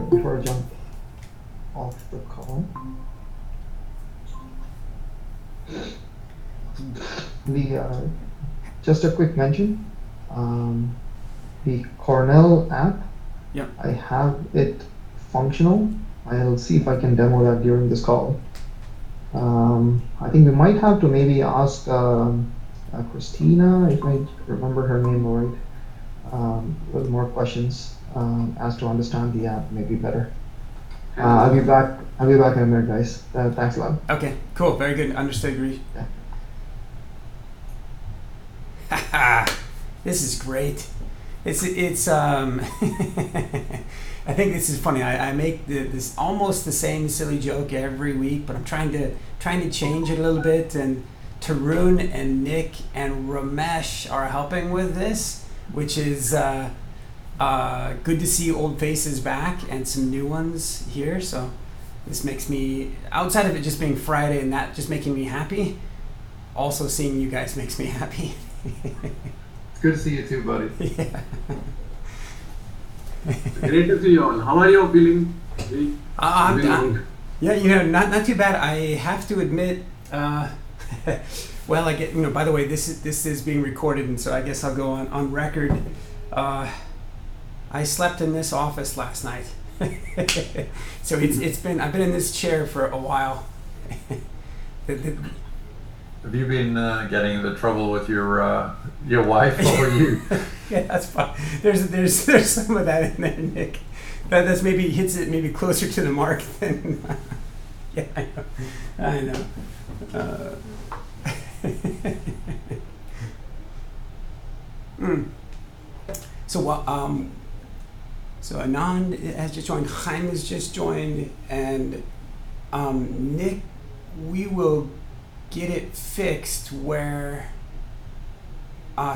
Before I jump off the call, the just a quick mention. Um, the Cornell app, Yep. I have it functional. I'll see if I can demo that during this call. I think we might have to maybe ask Christina, if I remember her name right, a little more questions as to understand the app maybe better. I'll be back. I'll be back in a minute, guys. Thanks a lot. Okay, cool. Very good. Understood, agree. Yeah. Haha, this is great. It's I think this is funny. I make this almost the same silly joke every week, but I'm trying to change it a little bit. And Tarun and Nick and Ramesh are helping with this, which is good to see old faces back and some new ones here. So this makes me, outside of it just being Friday and that just making me happy, also seeing you guys makes me happy. It's good to see you too, buddy. Yeah. Great to see you all. How are you feeling? Yeah, not too bad. I have to admit, well, I get, by the way, this is being recorded, and so I guess I'll go on record. I slept in this office last night, so I've been in this chair for a while. Have you been getting into trouble with your wife or you? Yeah, that's fine. There's some of that in there, Nick. That's maybe hits it maybe closer to the mark than. Yeah, I know. So Anand has just joined. Chaim has just joined, and Nick, we will get it fixed where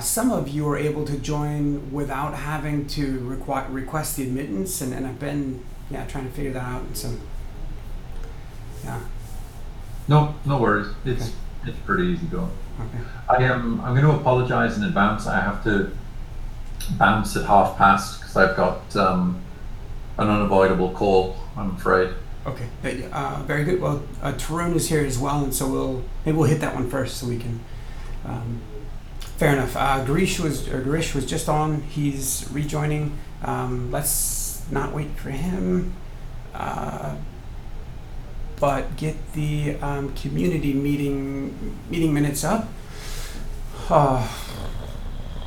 some of you are able to join without having to request the admittance, and I've been trying to figure that out, and so No worries. It's pretty easy going. Okay. I'm going to apologize in advance. I have to bounce at past because I've got an unavoidable call, I'm afraid. Okay, very good. Well, Tarun is here as well, and so we'll hit that one first, so we can. Fair enough. Garish was just on. He's rejoining. Let's not wait for him, but get the community meeting minutes up. All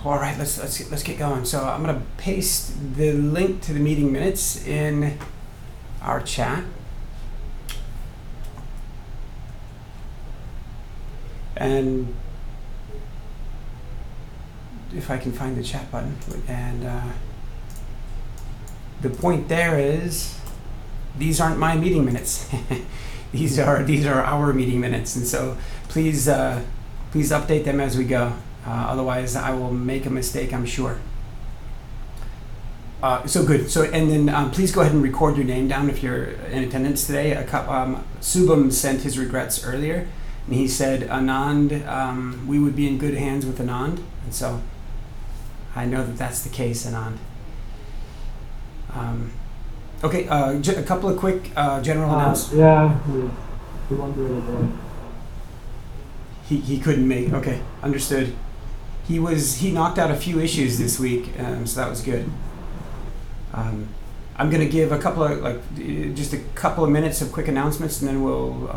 right, let's get going. So I'm gonna paste the link to the meeting minutes in our chat. And if I can find the chat button, and the point there is, these aren't my meeting minutes. these are our meeting minutes, and so please update them as we go. Otherwise, I will make a mistake, I'm sure. So good. So and then please go ahead and record your name down if you're in attendance today. Subham sent his regrets earlier. And he said, Anand, we would be in good hands with Anand. And so I know that that's the case, Anand. Okay, a couple of quick general announcements. Yeah, he won't be able to. He couldn't make, okay, understood. He knocked out a few issues this week, so that was good. I'm going to give just a couple of minutes of quick announcements, and then we'll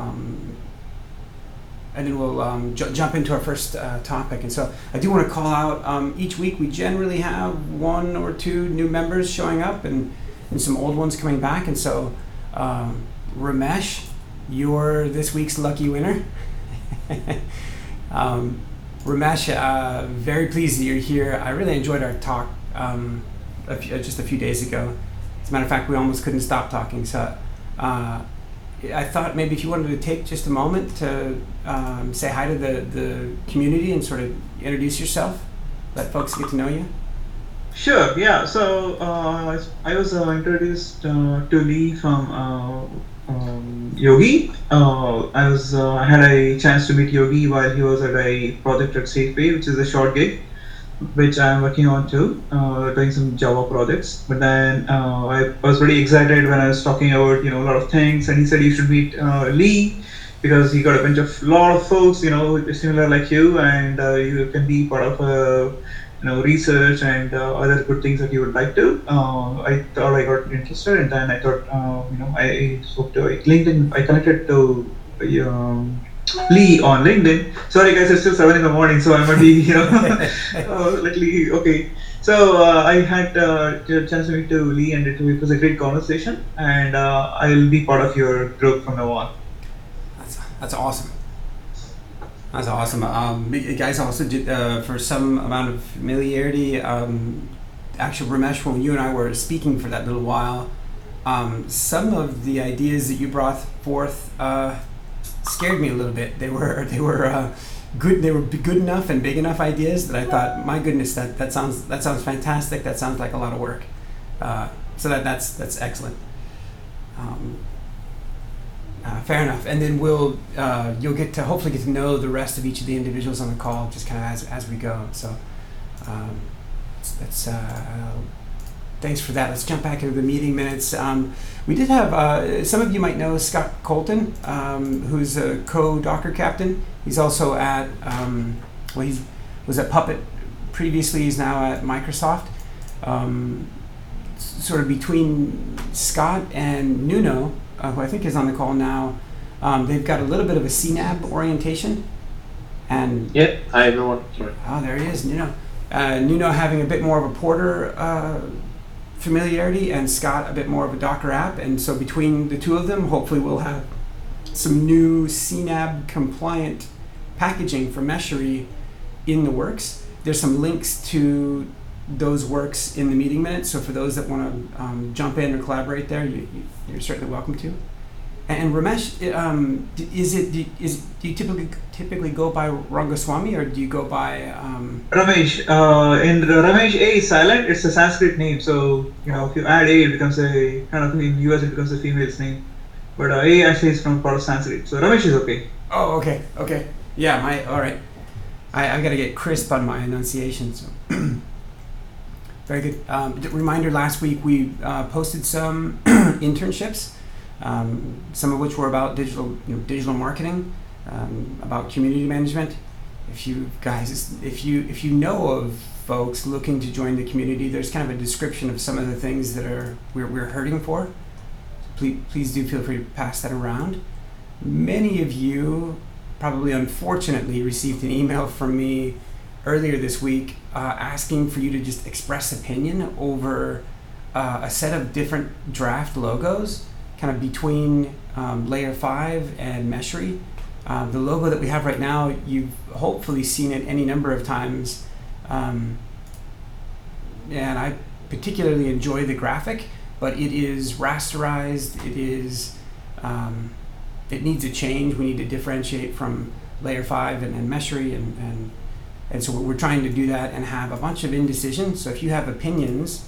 jump into our first topic. And so I do want to call out, each week we generally have one or two new members showing up and some old ones coming back. And so Ramesh, you're this week's lucky winner. Ramesh, very pleased that you're here. I really enjoyed our talk just a few days ago. As a matter of fact, we almost couldn't stop talking. So I thought maybe if you wanted to take just a moment to say hi to the community and sort of introduce yourself, let folks get to know you. Sure, yeah. So I was introduced to Lee from Yogi. I had a chance to meet Yogi while he was at a project at Safeway, which is a short gig. which I'm working on too, doing some Java projects. But then I was really excited when I was talking about a lot of things, and he said you should meet Lee because he got a bunch of lot of folks similar like you, and you can be part of research and other good things that you would like to. I thought I got interested, and then I thought I spoke to LinkedIn. I connected to. Lee on LinkedIn. Sorry guys, it's still 7 in the morning, so I might be like Lee. Okay, so I had a chance to meet to Lee, and it was a great conversation. And I'll be part of your group from now on. That's awesome. That's awesome. You guys also did, for some amount of familiarity, actually, Ramesh, when you and I were speaking for that little while, some of the ideas that you brought forth scared me a little bit. They were good. They were good enough and big enough ideas that I thought, my goodness, that sounds fantastic. That sounds like a lot of work. So that's excellent. Fair enough. And then you'll hopefully get to know the rest of each of the individuals on the call just kind of as we go. So that's thanks for that. Let's jump back into the meeting minutes. We did have some of you might know Scott Colton, who's a co-Docker captain. He's also at he was at Puppet previously. He's now at Microsoft. Sort of between Scott and Nuno, who I think is on the call now, they've got a little bit of a CNAB orientation. And yeah, hi everyone. Sorry. Oh, there he is, Nuno. Nuno having a bit more of a Porter familiarity, and Scott a bit more of a Docker app. And so between the two of them, hopefully we'll have some new CNAB compliant packaging for Meshery in the works. There's some links to those works in the meeting minutes, so for those that want to jump in or collaborate there, you're certainly welcome to. And Ramesh, do you typically go by Rangaswamy, or do you go by Ramesh? In Ramesh, A is silent. It's a Sanskrit name, so if you add A, it becomes a kind of, in US it becomes a female's name. But A actually is from part of Sanskrit, so Ramesh is okay. Oh, okay. Yeah, all right. I got to get crisp on my enunciation. So. Very good. Reminder, last week we posted some internships, some of which were about digital marketing, about community management. If you know of folks looking to join the community, there's kind of a description of some of the things that we're hurting for. Please do feel free to pass that around. Many of you probably unfortunately received an email from me earlier this week asking for you to just express opinion over a set of different draft logos kind of between Layer 5 and Meshery. The logo that we have right now, you've hopefully seen it any number of times, and I particularly enjoy the graphic, but it is rasterized. It needs a change. We need to differentiate from Layer 5 and Meshery, and so we're trying to do that and have a bunch of indecision. So if you have opinions,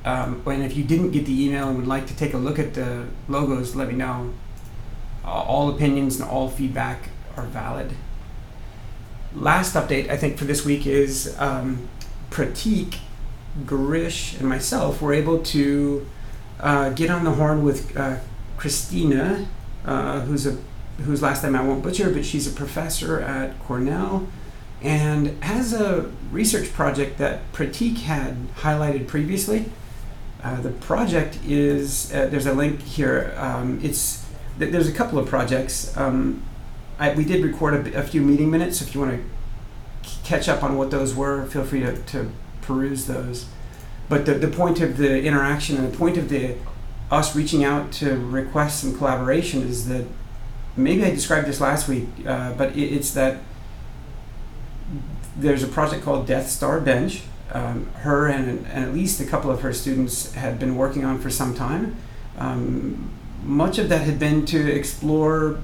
and if you didn't get the email and would like to take a look at the logos, let me know. All opinions and all feedback are valid. Last update, I think, for this week is Pratik, Garish, and myself were able to get on the horn with Christina, whose last name I won't butcher, but she's a professor at Cornell, and has a research project that Pratik had highlighted previously. The project is, there's a link here, there's a couple of projects. We did record a few meeting minutes, so if you want to catch up on what those were, feel free to peruse those. But the point of the interaction and the point of us reaching out to request some collaboration is that, maybe I described this last week, but it's that there's a project called Death Star Bench. Her and at least a couple of her students had been working on for some time. Much of that had been to explore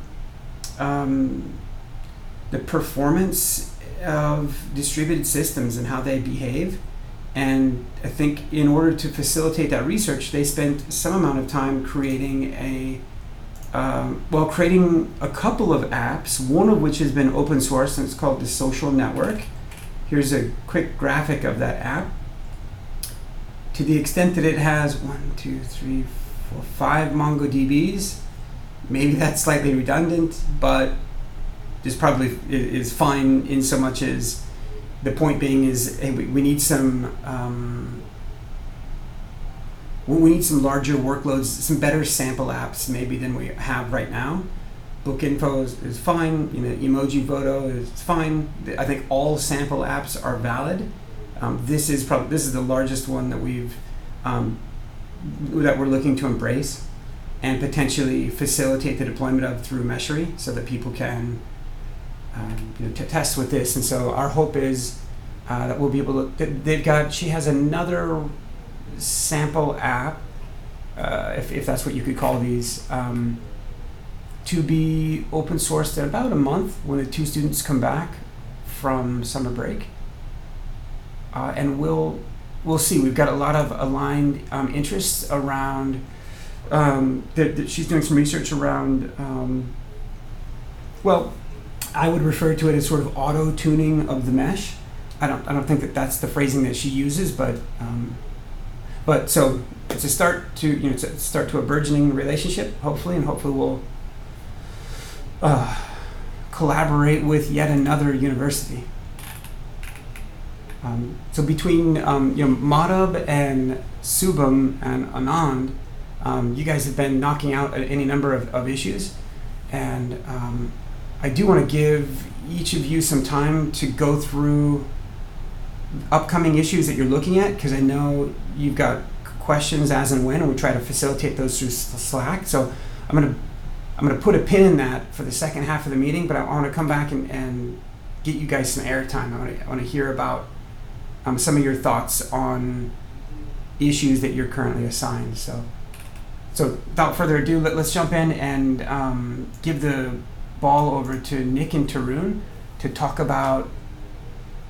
the performance of distributed systems and how they behave. And I think in order to facilitate that research, they spent some amount of time creating creating a couple of apps, one of which has been open source, and it's called the Social Network. here's a quick graphic of that app. To the extent that it has 5 MongoDBs, maybe that's slightly redundant, but this probably is fine in so much as the point being is, hey, we need some larger workloads, some better sample apps maybe than we have right now. Book info is fine. Emoji photo is fine. I think all sample apps are valid. This is the largest one that we're looking to embrace and potentially facilitate the deployment of through Meshery, so that people can test with this. And so our hope is that we'll be able to. She has another sample app, if that's what you could call these, to be open sourced in about a month when the 2 students come back from summer break. And we'll see. We've got a lot of aligned interests around. She's doing some research around. I would refer to it as sort of auto tuning of the mesh. I don't think that's the phrasing that she uses, but so it's a start to a burgeoning relationship, hopefully, and hopefully we'll collaborate with yet another university. So between Madhab and Subham and Anand, you guys have been knocking out any number of issues, and I do want to give each of you some time to go through upcoming issues that you're looking at, because I know you've got questions as and when, and we try to facilitate those through Slack. So I'm gonna put a pin in that for the second half of the meeting, but I want to come back and get you guys some airtime. I want to hear about some of your thoughts on issues that you're currently assigned. So without further ado, let's jump in and give the ball over to Nick and Tarun to talk about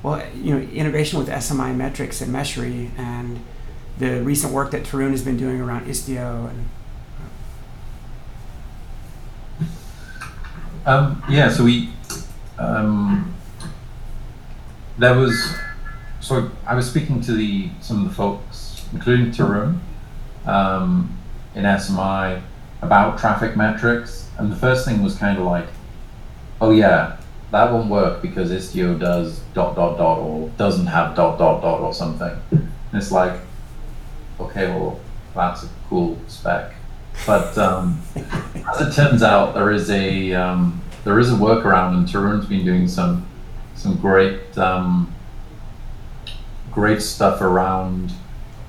integration with SMI metrics and Meshery, and the recent work that Tarun has been doing around Istio. So we I was speaking to some of the folks, including Tarun, in SMI about traffic metrics, and the first thing was kind of like, oh yeah, that won't work because Istio does ... or doesn't have ... or something. And it's like, okay, well, that's a cool spec. But as it turns out, there is a workaround, and Tarun's been doing some great stuff around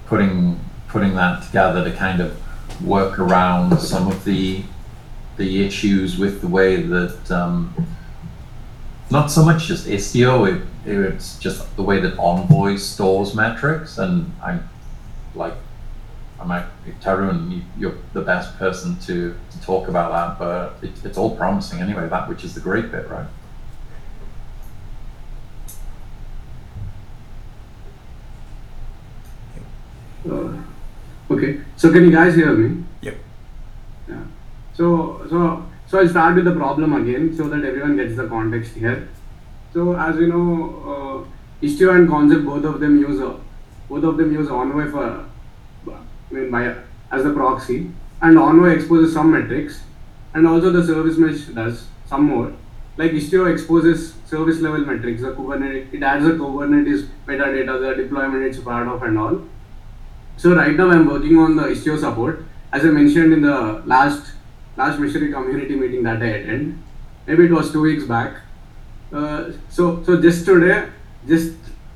putting that together to kind of work around some of the issues with the way that not so much just Istio, it's just the way that Envoy stores metrics. And Tarun, you're the best person to talk about that, but it's all promising anyway, that which is the great bit, right? Okay, so can you guys hear me? Yep. Yeah. So I'll start with the problem again so that everyone gets the context here. So as you know, Istio and Consul, both of them use Envoy as the proxy, and Envoy exposes some metrics, and also the service mesh does some more. Like Istio exposes service level metrics, the Kubernetes, it adds the Kubernetes metadata, the deployment it's part of and all. So right now I'm working on the Istio support, as I mentioned in the last Meshery community meeting that I attended. Maybe it was 2 weeks back. So just today, just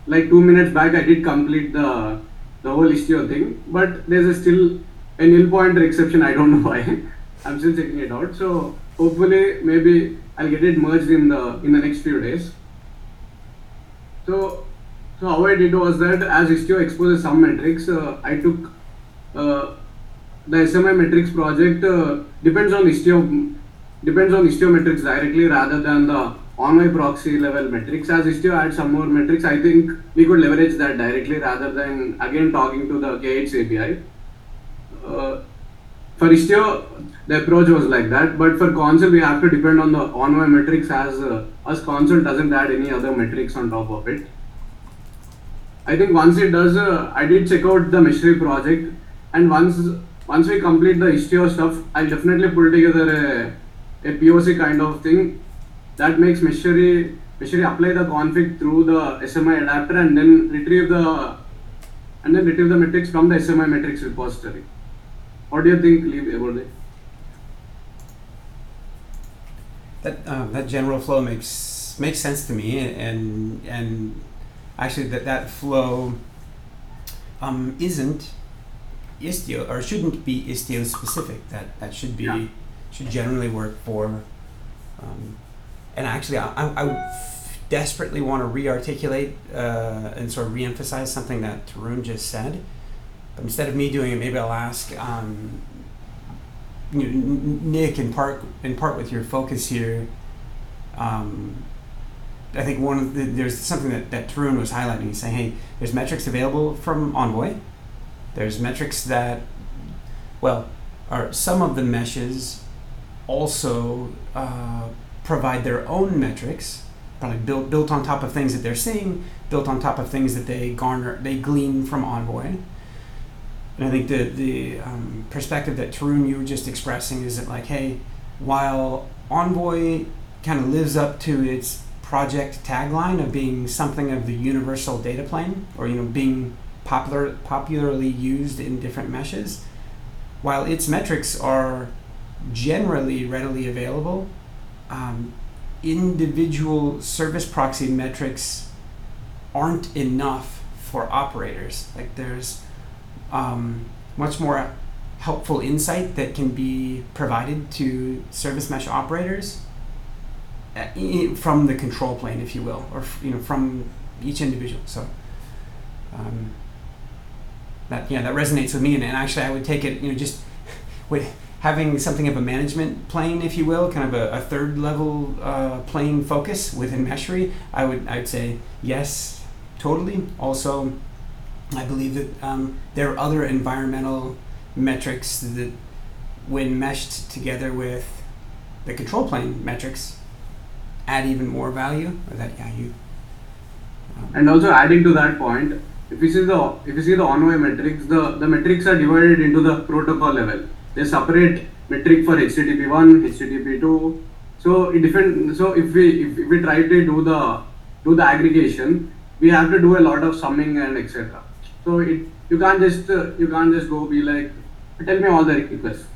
like 2 minutes back, I did complete the whole Istio thing, but there's still a nil pointer exception. I don't know why. I'm still checking it out. So hopefully, maybe I'll get it merged in the next few days. So how I did was that as Istio exposes some metrics, I took the SMI metrics project depends on Istio metrics directly rather than the Envoy proxy level metrics. As Istio adds some more metrics, I think we could leverage that directly rather than again talking to the K8s API. For Istio, the approach was like that, but for Consul we have to depend on the Envoy metrics as Consul doesn't add any other metrics on top of it. I think once it does, I did check out the Meshery project, and once we complete the Istio stuff, I'll definitely pull together a POC kind of thing that makes Meshery apply the config through the SMI adapter and then retrieve the metrics from the SMI metrics repository. What do you think, Lee, about it? That general flow makes sense to me, and actually that flow isn't Istio, or shouldn't be Istio specific. That should be should generally work for. And actually, I desperately want to re-articulate and sort of re-emphasize something that Tarun just said. But instead of me doing it, maybe I'll ask Nick, in part with your focus here. I think there's something that Tarun was highlighting. He's saying, hey, there's metrics available from Envoy. There's metrics that, are some of the meshes also provide their own metrics, probably built on top of things that they're seeing, built on top of things that they glean from Envoy. And I think the perspective that Tarun, you were just expressing, is that like, hey, while Envoy kind of lives up to its project tagline of being something of the universal data plane, or being popularly used in different meshes, while its metrics are generally readily available, individual service proxy metrics aren't enough for operators. Like there's much more helpful insight that can be provided to service mesh operators from the control plane, if you will, or from each individual. So that resonates with me, and actually I would take it, just with having something of a management plane, if you will, kind of a third level plane focus within Meshery. I'd say yes, totally. Also, I believe that there are other environmental metrics that, when meshed together with the control plane metrics, add even more value. Or that, And also adding to that point, if you see the Envoy metrics, the metrics are divided into the protocol level. They separate metric for HTTP1, HTTP2. So if we try to do the aggregation, we have to do a lot of summing and etc. So you can't just go be like, tell me all the requests.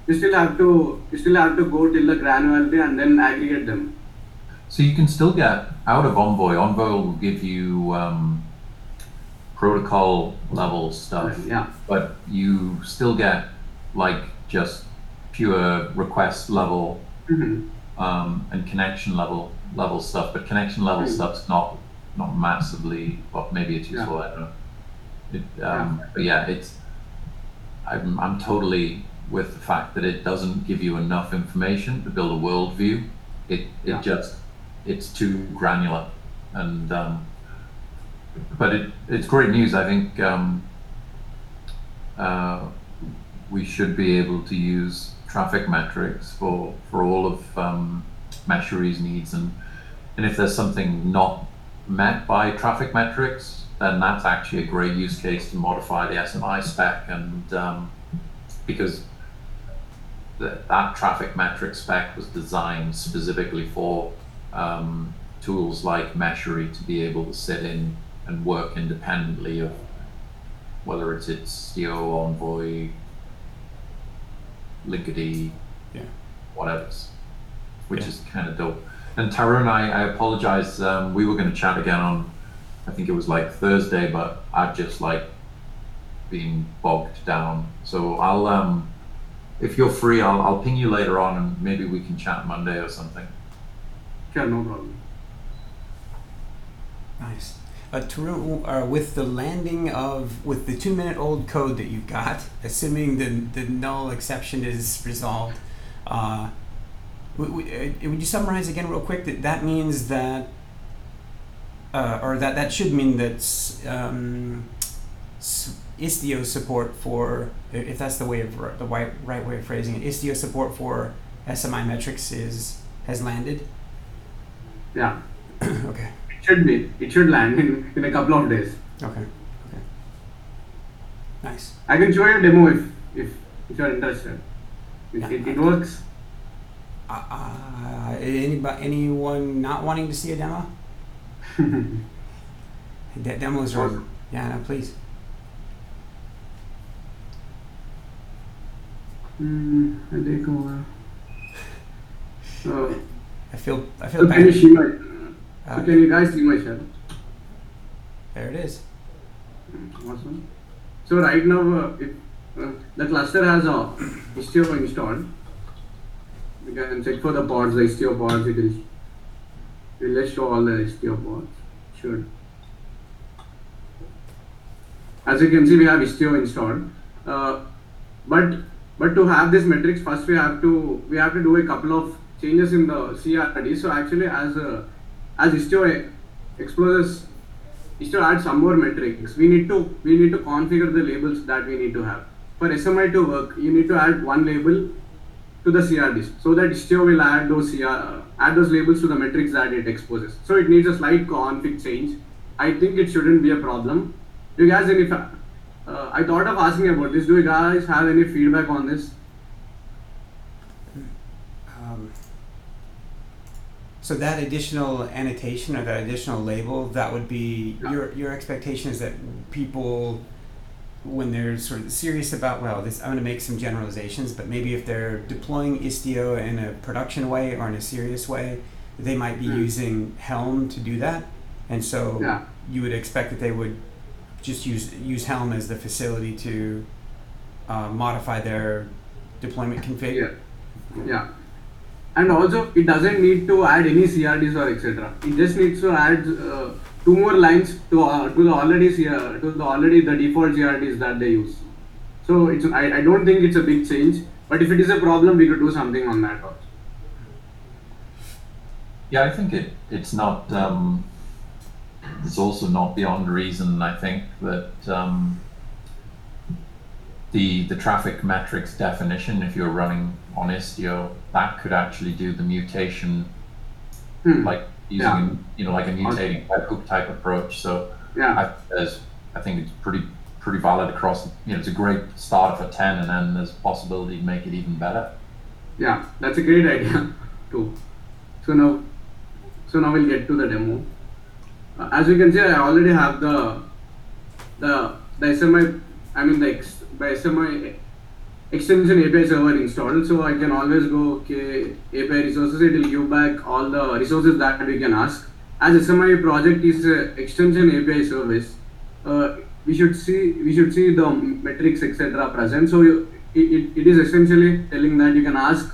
You still have to go till the granularity and then aggregate them. So you can still get out of Envoy. Envoy will give you protocol level stuff, but you still get like just pure request level and connection level stuff. But connection level stuff's not massively. Well, maybe it's useful. I don't know. But it's. I'm totally with the fact that it doesn't give you enough information to build a worldview. It's too granular, and but it's great news. I think we should be able to use traffic metrics for all of Meshery's needs, and if there's something not met by traffic metrics, then that's actually a great use case to modify the SMI spec, and because that traffic metric spec was designed specifically for tools like Meshery to be able to sit in and work independently of whether it's Istio, Envoy, Linkerd, whatever, which is kind of dope. And Tarun, I apologize. We were going to chat again on, I think it was like Thursday, but I've just like been bogged down. So I'll, if you're free, I'll ping you later on, and maybe we can chat Monday or something. Sure, no problem. Nice. Tarun, with the landing with the 2-minute-old code that you got, assuming the null exception is resolved, would you summarize again real quick that means that, or that should mean that Istio support for, if that's the right way of phrasing it, Istio support for SMI metrics has landed? Yeah. Okay. It should land in a couple of days. Okay. Okay. Nice. I can show you a demo if you're interested. Yeah, It okay. works. Anyone not wanting to see a demo? Demos are. Awesome. Yeah. No, please. I take over. I feel So can you bad. see my? So Uh, can you guys see my shell? there it is. Awesome. So right now, if the cluster has a Istio installed, we can check for the pods, the Istio pods. It will just show all the Istio pods. Should. As you can see, we have Istio installed. Uh, but but to have this metrics, first we have to do a couple of changes in the CRD. So actually, as Istio explores is to add some more metrics. We need to configure the labels that we need to have. For SMI to work, you need to add one label to the CRDs so that Istio will add those labels to the metrics that it exposes. So it needs a slight config change. I think it shouldn't be a problem. Do you guys I thought of asking about this. Do you guys have any feedback on this? Um, so that additional annotation or that additional label, that would be your expectation is that people, when they're sort of serious about, well, this, I'm going to make some generalizations, but maybe if they're deploying Istio in a production way or in a serious way, they might be using Helm to do that, and so you would expect that they would just use Helm as the facility to modify their deployment config. Yeah. And also, it doesn't need to add any CRDs or etc. It just needs to add two more lines to the already the default CRDs that they use. So I don't think it's a big change, but if it is a problem, we could do something on that also. Yeah, I think it's not. It's also not beyond reason. I think that the traffic metrics definition, if you're running on Istio, that could actually do the mutation, like using like a mutating webhook type approach. So I think it's pretty valid across. It's a great start for 10, and then there's a possibility to make it even better. Yeah, that's a great idea too. So now we'll get to the demo. As you can see, I already have the SMI. I mean the SMI extension API server installed, so I can always go API resources. It will give back all the resources that we can ask. As SMI project is a extension API service, we should see the metrics etc. present. So it is essentially telling that you can ask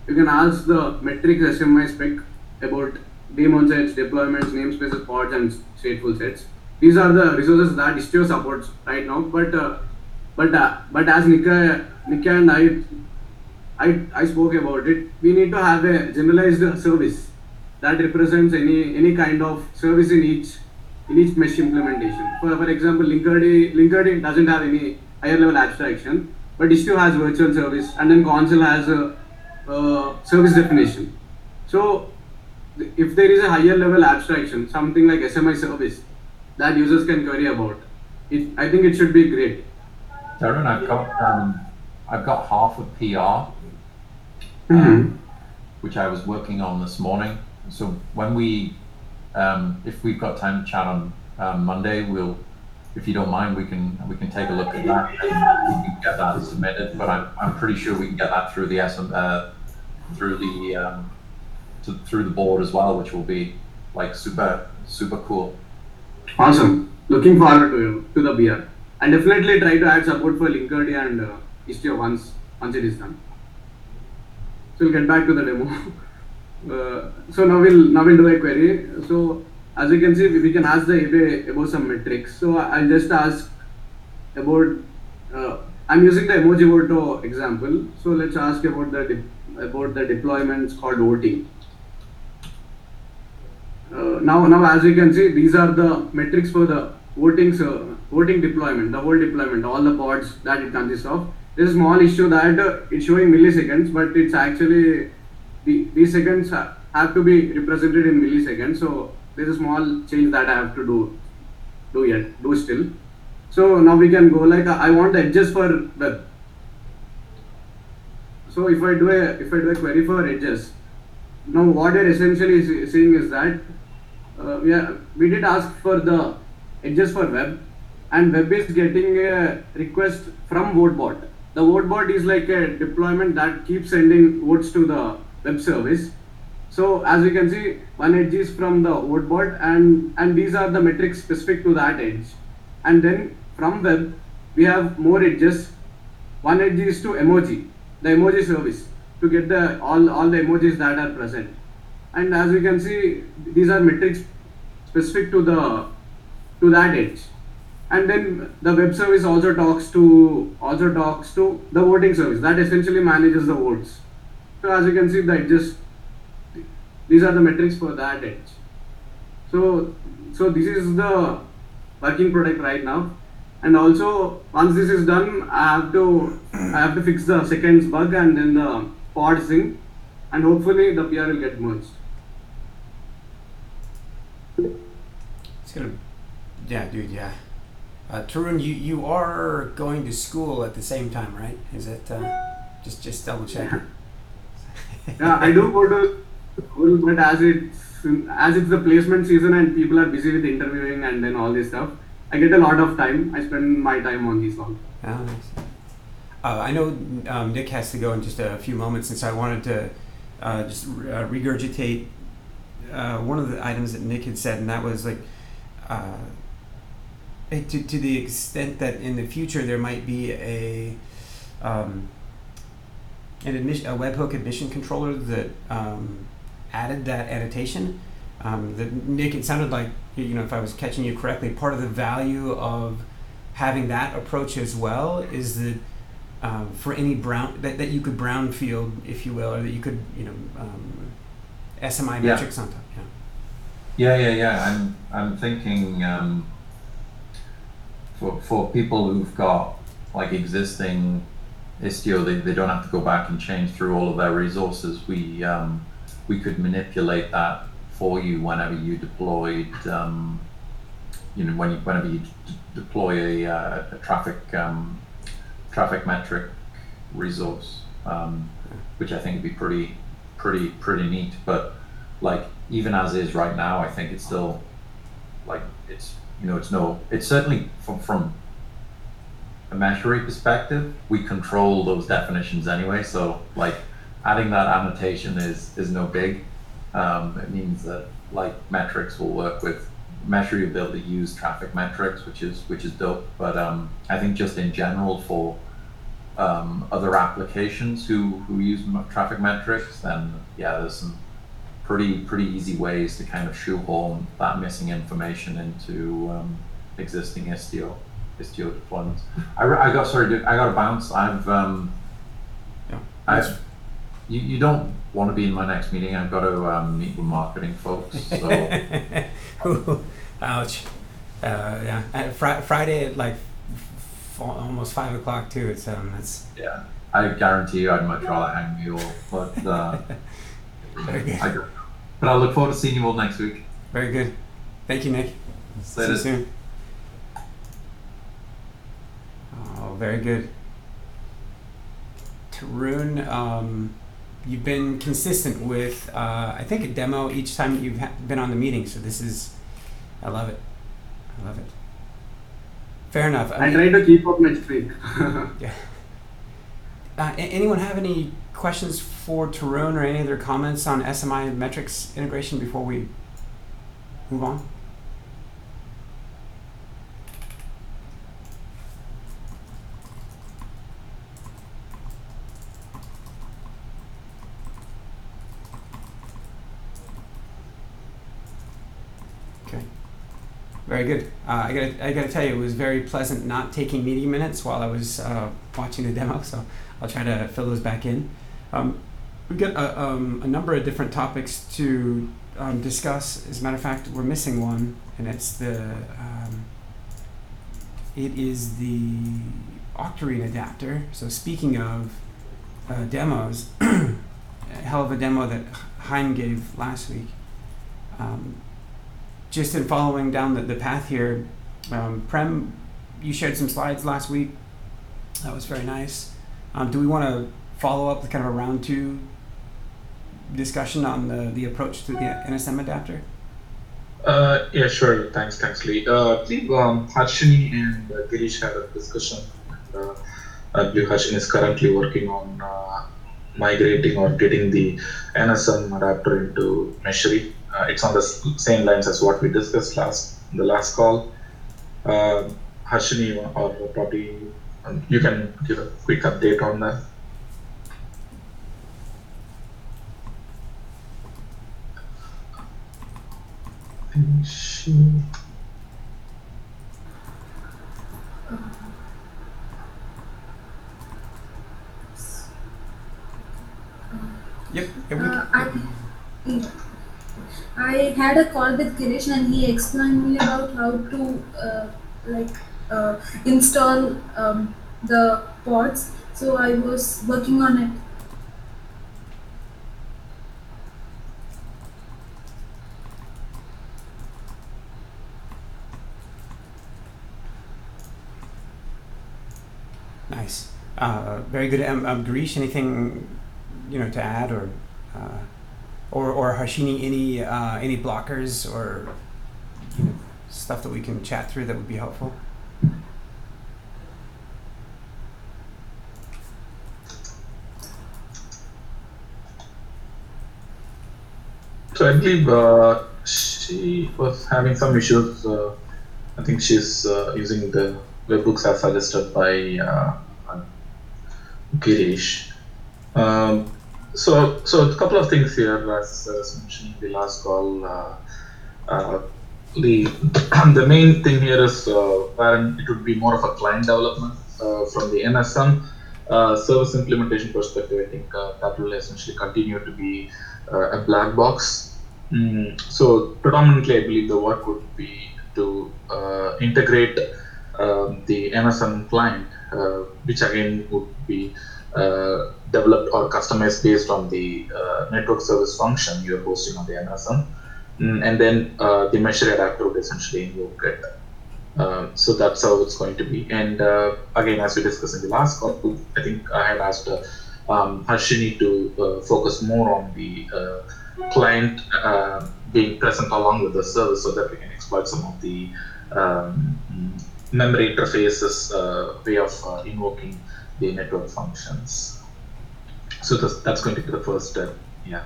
the metrics SMI spec about daemon sets, deployments, namespaces, pods, and stateful sets. These are the resources that Istio supports right now. But as Nika and I spoke about it, we need to have a generalized service that represents any kind of service in each mesh implementation. For example, Linkerd doesn't have any higher level abstraction, but Istio has virtual service, and then console has a service definition. So if there is a higher level abstraction, something like SMI service that users can query about, I think it should be great. Darren, I've got half a PR, which I was working on this morning. So when if we've got time to chat on Monday, if you don't mind, we can take a look at that and we can get that submitted. But I'm pretty sure we can get that through the through the board as well, which will be like super cool. Awesome. Looking forward to the BR, and definitely try to add support for Linkerd and Istio once it is done. So we'll get back to the demo. So now we'll do a query. So as you can see, we can ask the API about some metrics. So I'll just ask about. I'm using the emoji voto example. So let's ask about the deployments called voting. Now as you can see, these are the metrics for the voting deployment, the whole deployment, all the pods that it consists of. There's a small issue that it's showing milliseconds, but it's actually these seconds have to be represented in milliseconds. So there's a small change that I have to do. do still. So now we can go like I want the edges for web. So if I do a query for edges, now what you're essentially seeing is that we did ask for the edges for web, and web is getting a request from votebot. The votebot is like a deployment that keeps sending votes to the web service. So as you can see, one edge is from the votebot, and these are the metrics specific to that edge. And then from web, we have more edges. One edge is to emoji, the emoji service, to get the all the emojis that are present. And as you can see, these are metrics specific to that edge. And then the web service also talks to the voting service that essentially manages the votes. So as you can see, the edges, these are the metrics for that edge. So this is the working product right now. And also once this is done, I have to fix the seconds bug and then the pod sync, and hopefully the PR will get merged. It's gonna, yeah, dude, yeah. Tarun, you are going to school at the same time, right? Is it just double check? Yeah, I do go to school, but as it's the placement season and people are busy with interviewing and then all this stuff, I get a lot of time. I spend my time on these all. Oh, nice. I know Nick has to go in just a few moments, since I wanted to just regurgitate one of the items that Nick had said, and that was like, to the extent that in the future there might be a webhook admission controller that added that annotation. That Nick, it sounded like, if I was catching you correctly, part of the value of having that approach as well is that for any that you could brownfield, if you will, or that you could SMI metrics on top. Yeah. I'm thinking for people who've got like existing Istio, they don't have to go back and change through all of their resources. We could manipulate that for you whenever you deployed, whenever you deploy a traffic metric resource, which I think would be pretty neat. But like even as is right now, I think it's still like it's certainly from a Meshery perspective, we control those definitions anyway. So like adding that annotation is no big. It means that like metrics will work with Meshery, will be able to use traffic metrics, which is dope. But I think just in general for other applications who use traffic metrics, then yeah, there's some pretty easy ways to kind of shoehorn that missing information into existing Istio deployments. I got to bounce. You don't want to be in my next meeting. I've got to meet with marketing folks. So. Ouch. Yeah. Friday at like almost 5 o'clock too. It's Yeah. I guarantee you, I'd much rather hang with you all. But very good. But I look forward to seeing you all next week. Very good. Thank you, Nick. See you soon. Oh, very good. Tarun, you've been consistent with, I think, a demo each time you've been on the meeting. So I love it. Fair enough. I try to keep up next week. Yeah. Anyone have any questions for Tarun or any other comments on SMI metrics integration before we move on? Okay. Very good. I gotta tell you, it was very pleasant not taking meeting minutes while I was watching the demo, so I'll try to fill those back in. We've got a number of different topics to discuss. As a matter of fact, we're missing one, and it's it is the Octarine adapter. So speaking of demos, a hell of a demo that Hein gave last week. Just in following down the path here, Prem, you shared some slides last week. That was very nice. Do we want to follow up with kind of a round two discussion on the approach to the NSM adapter? Yeah, sure. Thanks, Lee. I believe Harshini and Girish had a discussion. And, I believe Harshini is currently working on migrating or getting the NSM adapter into Meshery. It's on the same lines as what we discussed in the last call. Harshini, or probably you can give a quick update on that. Yep. I had a call with Girish and he explained me about how to install the pods. So I was working on it. Nice. Very good. Girish, anything to add, or Harshini, any blockers or stuff that we can chat through that would be helpful? So I believe she was having some issues. I think she's using the webhooks as suggested by Girish. So a couple of things here, as mentioned in the last call. The main thing here is wherein it would be more of a client development from the NSM service implementation perspective. I think that will essentially continue to be a black box. So predominantly, I believe the work would be to integrate the NSM client, which again would be developed or customized based on the network service function you're hosting on the NSM. And then the Meshery adapter would essentially invoke it. So that's how it's going to be. And again, as we discussed in the last call, I think I had asked Harshini to focus more on the client being present along with the service, so that we can exploit some of the memory interfaces way of invoking the network functions. So that's going to be the first step. Yeah.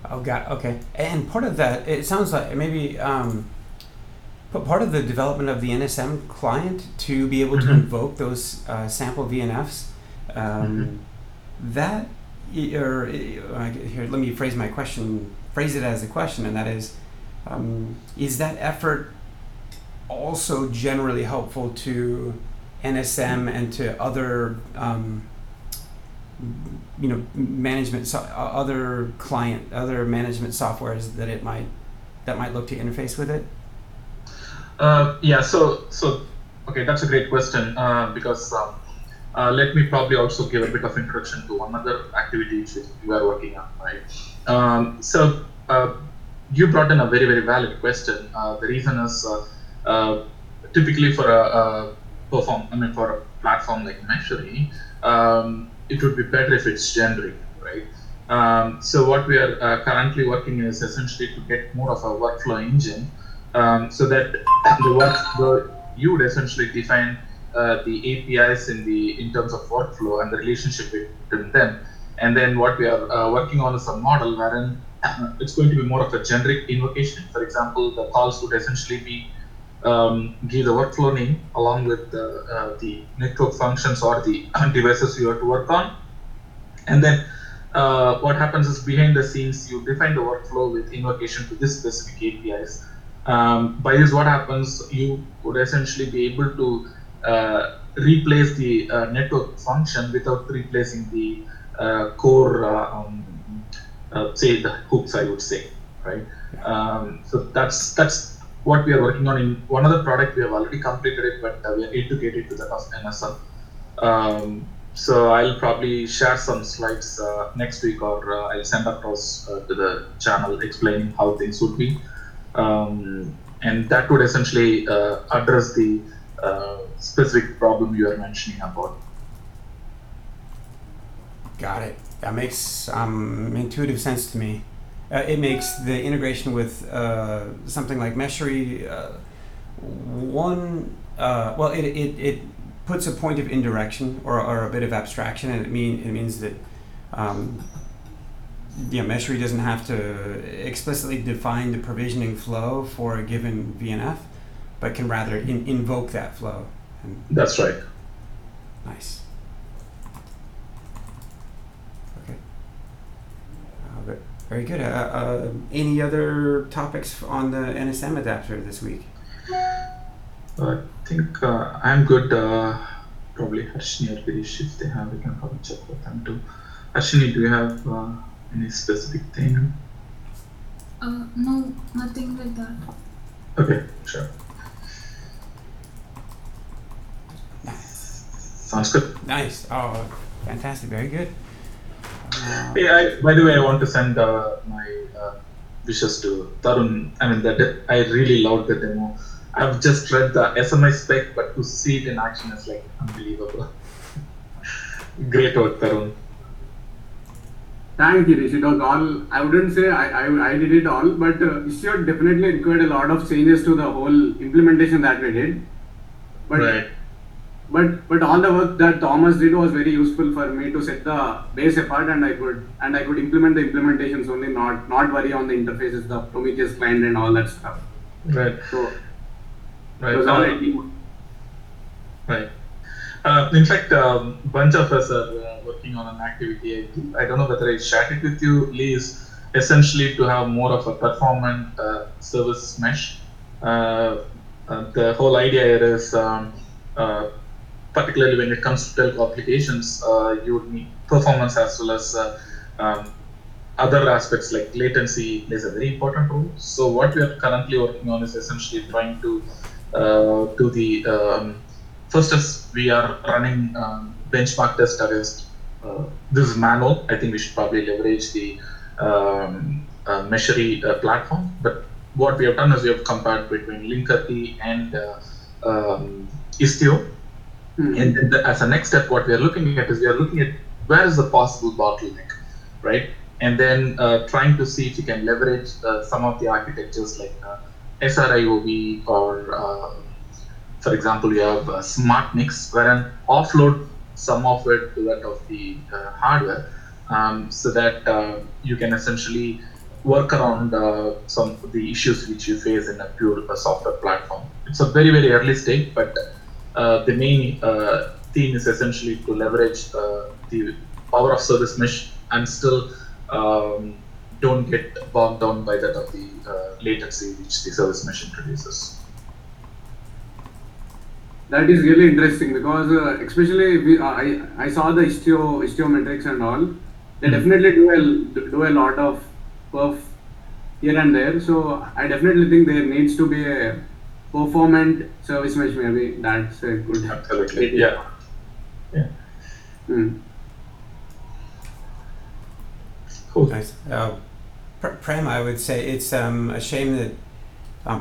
Oh, God. Okay. And part of that, it sounds like maybe part of the development of the NSM client to be able to invoke those sample VNFs. That, or here, let me phrase it as a question, and that is that effort also generally helpful to NSM and to other management other management softwares that might look to interface with it? Yeah. So okay, that's a great question because let me probably also give a bit of introduction to one other activity which we are working on, right? So you brought in a very, very valid question. The reason is typically for for a platform like Meshery, it would be better if it's generic, right? So what we are currently working is essentially to get more of a workflow engine, so that you would essentially define the APIs in terms of workflow and the relationship between them. And then what we are working on is a model wherein it's going to be more of a generic invocation. For example, the calls would essentially be give the workflow name along with the network functions or the devices you have to work on. And then what happens is behind the scenes, you define the workflow with invocation to this specific APIs. By this, what happens, you would essentially be able to replace the network function without replacing the core, say the hooks, I would say, right? So that's what we are working on. In one other product, we have already completed it, but we are yet to get it to the NSM. So I'll probably share some slides next week, or I'll send across to the channel explaining how things would be. and that would essentially address the specific problem you are mentioning about. Got it. That makes intuitive sense to me. It makes the integration with something like Meshery it puts a point of indirection or a bit of abstraction, and it means that Meshery doesn't have to explicitly define the provisioning flow for a given VNF, but can rather invoke that flow. That's right. Nice. Okay. Very good. Any other topics on the NSM adapter this week? I think I'm good. Probably Harshini or Girish, if they have, we can probably check with them too. Harshini, do you have any specific thing? No, nothing like that. Okay, sure. Sounds good. Nice. Oh, fantastic. Very good. By the way, I want to send my wishes to Tarun. I mean, I really loved the demo. I've just read the SMS spec, but to see it in action is like unbelievable. Great work, Tarun. Thank you, Rishi. It was all, I wouldn't say I did it all, but Istio definitely required a lot of changes to the whole implementation that we did. But, right. But all the work that Thomas did was very useful for me to set the base apart, and I could implement the implementations only, not worry on the interfaces, the Prometheus client and all that stuff. Right. So right. It was all right. In fact, a bunch of us are working on an activity. I don't know whether I shared it with you, Lee, is essentially to have more of a performant service mesh. The whole idea here is, particularly when it comes to telco applications, you would need performance as well as other aspects like latency plays a very important role. So what we are currently working on is essentially trying to do the first is we are running benchmark test against this is manual. I think we should probably leverage the Meshery platform. But what we have done is we have compared between Linkerd and Istio. And then as a next step, what we are looking at is we are looking at where is the possible bottleneck, right? And then trying to see if you can leverage some of the architectures like SRIOV or, for example, you have SmartNICs, wherein offload some of it to that of the hardware, so that you can essentially work around some of the issues which you face in a pure software platform. It's a very, very early stage, but the main theme is essentially to leverage the power of service mesh and still don't get bogged down by that of the latency which the service mesh introduces. That is really interesting because especially I saw the Istio metrics and all. They definitely do a lot of perf here and there. So I definitely think there needs to be a performant service mesh. Maybe that's a good. Absolutely. Yeah. Cool. Nice. Prem, I would say it's a shame that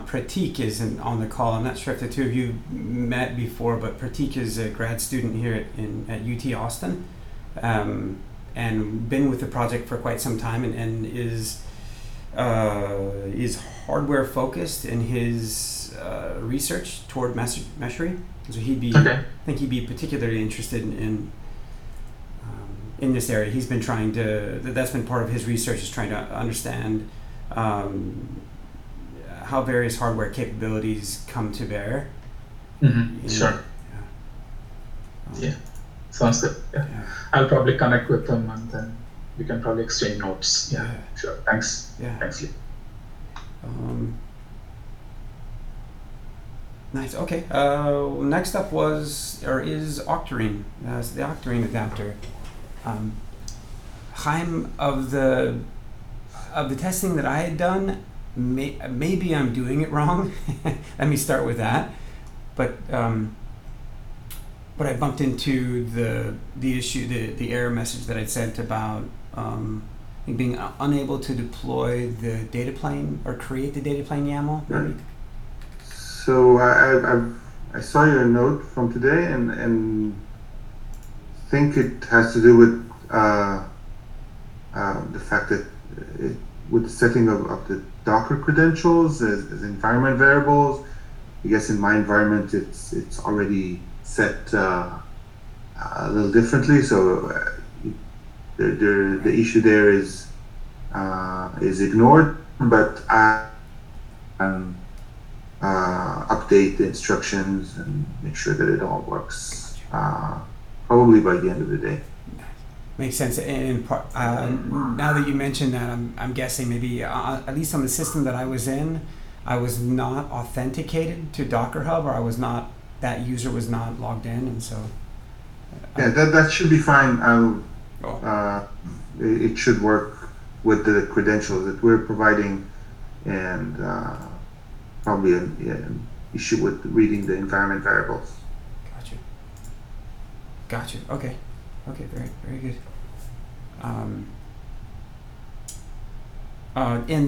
Pratik isn't on the call. I'm not sure if the two of you met before, but Pratik is a grad student here at UT Austin, and been with the project for quite some time, and is hardware focused in his research toward Meshery. So I think he'd be particularly interested in this area. He's been trying to, that's been part of his research, is trying to understand how various hardware capabilities come to bear. Sure. Yeah. Sounds good. Yeah. I'll probably connect with them and then we can probably exchange notes. Yeah. Sure. Thanks. Yeah. Thanks, Lee. Nice. Okay. Next up is Octarine. That's the Octarine adapter. Chaim, of the testing that I had done, maybe I'm doing it wrong. Let me start with that. But I bumped into the issue, the error message that I'd sent about being unable to deploy the data plane or create the data plane YAML. Maybe So I saw your note from today and think it has to do with the fact that it, with the setting of the Docker credentials as environment variables. I guess in my environment it's already set a little differently. So the issue there is ignored, but I update the instructions and make sure that it all works. Probably by the end of the day. Makes sense. And now that you mentioned that, I'm guessing maybe at least on the system that I was in, I was not authenticated to Docker Hub, or that user was not logged in, and so. Yeah, that should be fine. Oh. It should work with the credentials that we're providing, and probably an issue with reading the environment variables. Gotcha. Okay. Very, very good. And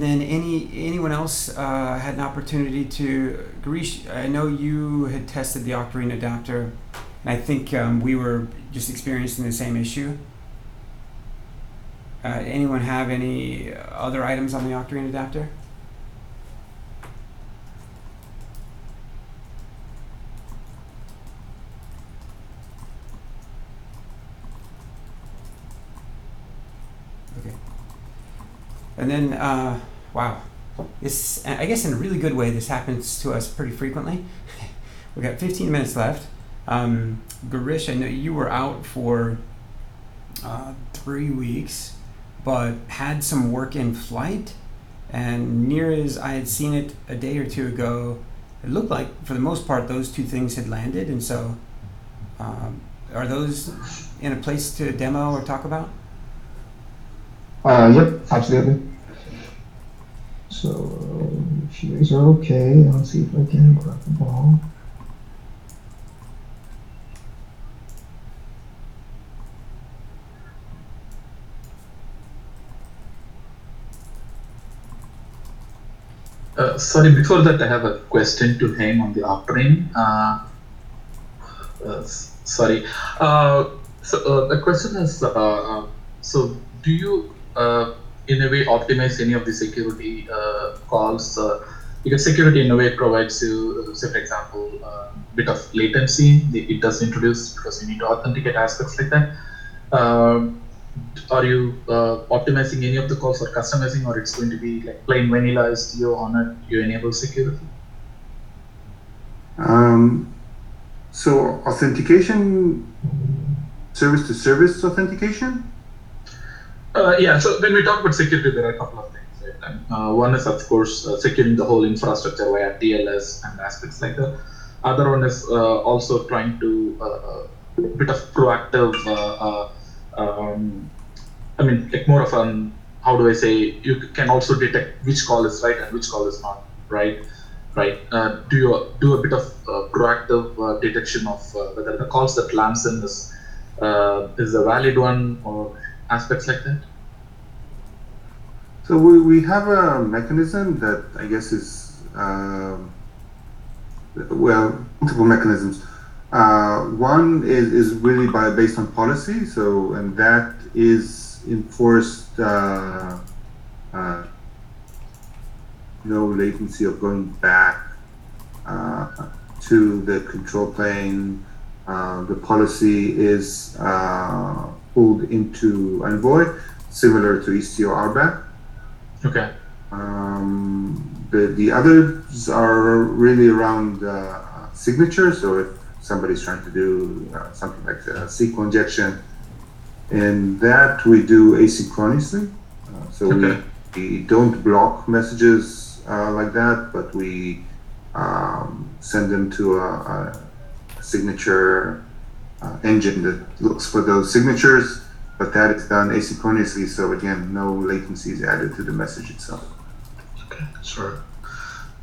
then anyone else had an opportunity to, Garish, I know you had tested the Octarine adapter, and I think we were just experiencing the same issue. Anyone have any other items on the Octarine adapter? Okay. And then, wow, this, I guess in a really good way, this happens to us pretty frequently. We got 15 minutes left. Garish, I know you were out for 3 weeks, but had some work in flight, and near as I had seen it a day or two ago, it looked like for the most part those two things had landed. And so are those in a place to demo or talk about? Yep, absolutely. So if you guys are okay, let's see if I can grab the ball. Sorry, before that, I have a question to him on the Octarine. Sorry. So the question is, so do you, in a way, optimize any of the security calls? Because security, in a way, provides you, say, for example, a bit of latency. It does introduce, because you need to authenticate aspects like that. Are you optimizing any of the calls or customizing, or it's going to be like plain vanilla STO on it, you enable security? So authentication, service to service authentication? Yeah, so when we talk about security, there are a couple of things. Right? One is, of course, securing the whole infrastructure via TLS and aspects like that. Other one is also trying to bit of proactive I mean, like more of an, how do I say, you can also detect which call is right and which call is not right. Do you do a bit of proactive detection of whether the calls that lands in is a valid one, or aspects like that? So we have a mechanism that I guess is, well, multiple mechanisms. One is really based on policy, so, and that is enforced no latency of going back to the control plane. The policy is pulled into Envoy, similar to STO RBAC. Okay. The others are really around signature. So if somebody's trying to do something like a SQL injection, and that we do asynchronously. So okay. we don't block messages like that, but we send them to a signature engine that looks for those signatures, but that is done asynchronously. So again, no latency is added to the message itself. Okay, sure.